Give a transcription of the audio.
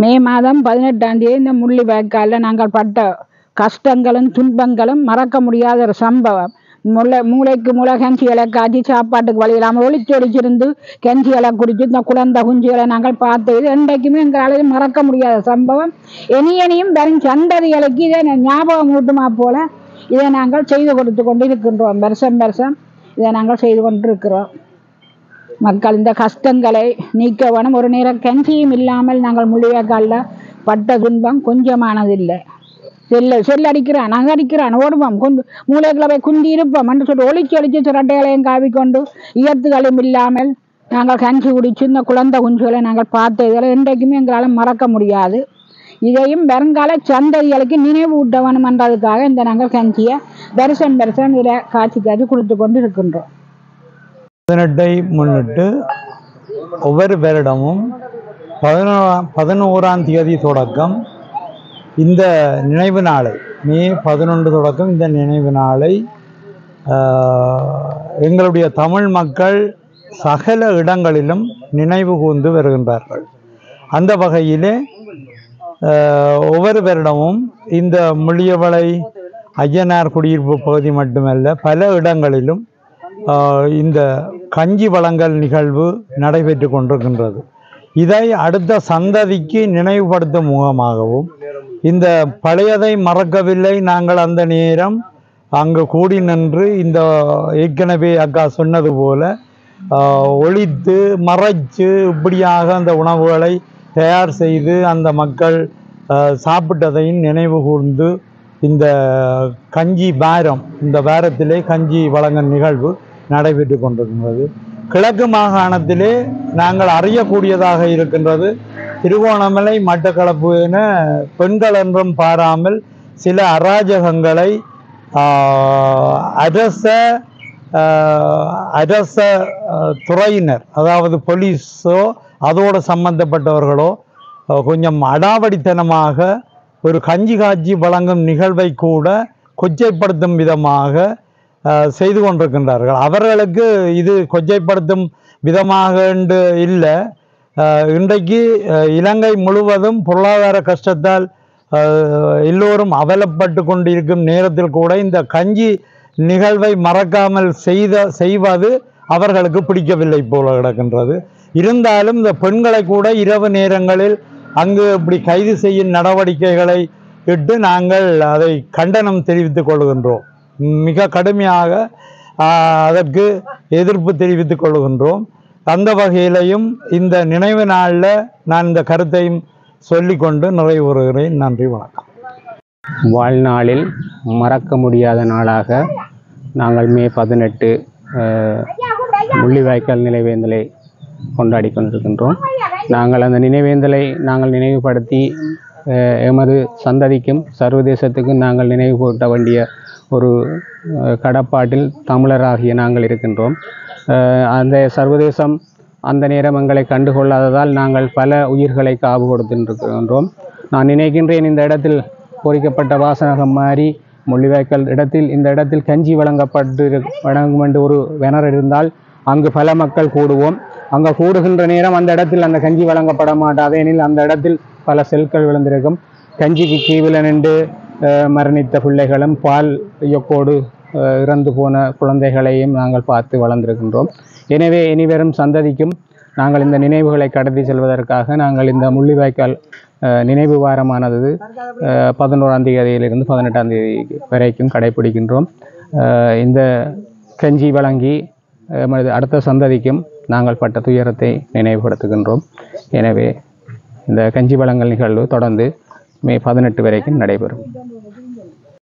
மே மாதம் 18ஆம் தேதி இந்த முள்ளிவாய்க்காலில் நாங்கள் பட்ட கஷ்டங்களும் துன்பங்களும் மறக்க முடியாத ஒரு சம்பவம். மூளைக்கு மூளை கஞ்சிகளை காய்ச்சி சாப்பாட்டுக்கு வழி இல்லாமல் ஒளிச்சொலிச்சிருந்து கஞ்சிகளை குடிச்சு இந்த குழந்தை குஞ்சுகளை நாங்கள் பார்த்தது என்றைக்குமே எங்களால் மறக்க முடியாத சம்பவம். இனியும் வரும் சந்ததிகளுக்கு இதை ஞாபகம் ஊட்டுமா போல இதை நாங்கள் செய்து கொடுத்து கொண்டு இருக்கின்றோம். வருஷம் இதை நாங்கள் செய்து கொண்டிருக்கிறோம். மக்கள் இந்த கஷ்டங்களை நீக்க வேணும். ஒரு நேரம் கஞ்சியும் இல்லாமல் நாங்கள் முள்ளிவாய்க்காலில் பட்ட துன்பம் கொஞ்சமானதில்லை. செல்லடிக்கிறான் அடிக்கிறான் ஓடுவோம் மூளைகளை போய் குந்தி இருப்போம் என்று சொல்லி ஒளிச்சு சிரட்டைகளையும் காவிக்கொண்டு இயத்துகளும் இல்லாமல் நாங்கள் கஞ்சி குடிச்சு இந்த குழந்தை குஞ்சுகளை நாங்கள் பார்த்த இதில் இன்றைக்குமே எங்களால் மறக்க முடியாது. இதையும் வருங்கால சந்ததிகளுக்கு நினைவு ஊட்ட வேணும் என்றதுக்காக இந்த நாங்கள் கஞ்சியை வருஷம் இதில் காய்ச்சி கொடுத்து கொண்டு இருக்கின்றோம். 18 முன்னிட்டு ஒவ்வொரு வருடமும் 11ஆம் தேதி தொடக்கம் இந்த நினைவு நாளை, மே 11 தொடக்கம் இந்த நினைவு நாளை எங்களுடைய தமிழ் மக்கள் சகல இடங்களிலும் நினைவு கூர்ந்து வருகின்றார்கள். அந்த வகையிலே ஒவ்வொரு வருடமும் இந்த முள்ளியவளை ஐயனார் குடியிருப்பு பகுதி மட்டுமல்ல பல இடங்களிலும் இந்த கஞ்சி வழங்கல் நிகழ்வு நடைபெற்று கொண்டிருக்கின்றது. இதை அடுத்த சந்ததிக்கு நினைவுபடுத்தும் முகமாகவும் இந்த பழையதை மறக்கவில்லை, நாங்கள் அந்த நேரம் அங்கு கூடி நின்று இந்த ஏற்கனவே அக்கா சொன்னது போல ஒழித்து மறைச்சு இப்படியாக அந்த உணவுகளை தயார் செய்து அந்த மக்கள் சாப்பிட்டதையும் நினைவு கூர்ந்து இந்த கஞ்சி வாரம், இந்த வாரத்திலே கஞ்சி வழங்கல் நிகழ்வு நடைபெற்று கொண்டிருக்கின்றது. கிழக்கு மாகாணத்திலே நாங்கள் அறியக்கூடியதாக இருக்கின்றது. திருகோணமலை மட்டக்களப்பு என பெண்கள் என்றும் பாராமல் சில அராஜகங்களை அரச துறையினர், அதாவது போலீஸோ அதோடு சம்பந்தப்பட்டவர்களோ கொஞ்சம் அடாவடித்தனமாக ஒரு கஞ்சி காய்ச்சி வழங்கும் நிகழ்வை கூட கொச்சைப்படுத்தும் விதமாக செய்து கொண்டிருக்கின்றார்கள். அவர்களுக்கு இது கொச்சைப்படுத்தும் விதமாக இல்லை. இன்றைக்கு இலங்கை முழுவதும் பொருளாதார கஷ்டத்தால் எல்லோரும் அவலப்பட்டு கொண்டிருக்கும் நேரத்தில் கூட இந்த கஞ்சி நிகழ்வை மறக்காமல் செய்வது அவர்களுக்கு பிடிக்கவில்லை போல கிடக்கின்றது. இருந்தாலும் இந்த பெண்களை கூட இரவு நேரங்களில் அங்கு இப்படி கைது செய்யும் நடவடிக்கைகளை இட்டு நாங்கள் அதை கண்டனம் தெரிவித்துக் கொள்கின்றோம். மிக கடுமையாக அதற்கு எதிர்ப்பு தெரிவித்துக் கொள்கின்றோம். அந்த வகையிலையும் இந்த நினைவு நாளில் நான் இந்த கருத்தையும் சொல்லிக்கொண்டு நிறைவுறுகிறேன். நன்றி, வணக்கம். வாழ்நாளில் மறக்க முடியாத நாளாக நாங்கள் மே 18 முள்ளிவாய்க்கால் நினைவேந்தலை கொண்டாடி கொண்டிருக்கின்றோம். நாங்கள் அந்த நினைவேந்தலை நாங்கள் நினைவுபடுத்தி எமது சந்ததிக்கும் சர்வதேசத்துக்கும் நாங்கள் நினைவுபடுத்த வேண்டிய ஒரு கடப்பாட்டில் தமிழராகிய நாங்கள் இருக்கின்றோம். அந்த சர்வதேசம் அந்த நேரம் எங்களை கண்டுகொள்ளாததால் நாங்கள் பல உயிர்களை காவு கொடுத்துருக்கின்றோம். நான் நினைக்கின்றேன், இந்த இடத்தில் பொறிக்கப்பட்ட வாசகம் மாதிரி முள்ளிவாய்க்கால் இந்த இடத்தில் கஞ்சி வழங்கும் என்று ஒரு வெனர் இருந்தால் அங்கு பல மக்கள் கூடுவோம். அங்கே கூடுகின்ற நேரம் அந்த இடத்தில் அந்த கஞ்சி வழங்கப்பட மாட்டாது. எனில் அந்த இடத்தில் பல செல்கள் விழுந்திருக்கும். கஞ்சிக்கு கீவில் நின்று மரணித்த பிள்ளைகளும் பால் யக்கோடு இறந்து போன குழந்தைகளையும் நாங்கள் பார்த்து வளர்ந்திருக்கின்றோம். எனவே இனிவரும் சந்ததிக்கும் நாங்கள் இந்த நினைவுகளை கடத்தி செல்வதற்காக நாங்கள் இந்த முள்ளிவாய்க்கால் நினைவு வாரமானது 11ஆம் தேதியிலிருந்து 18ஆம் தேதி வரைக்கும் கடைபிடிக்கின்றோம். இந்த கஞ்சி வழங்கி அடுத்த சந்ததிக்கும் நாங்கள் பட்ட துயரத்தை நினைவுபடுத்துகின்றோம். எனவே இந்த கஞ்சி வழங்கல் நிகழ்வு தொடர்ந்து மே 18 வரைக்கும் நடைபெறும்.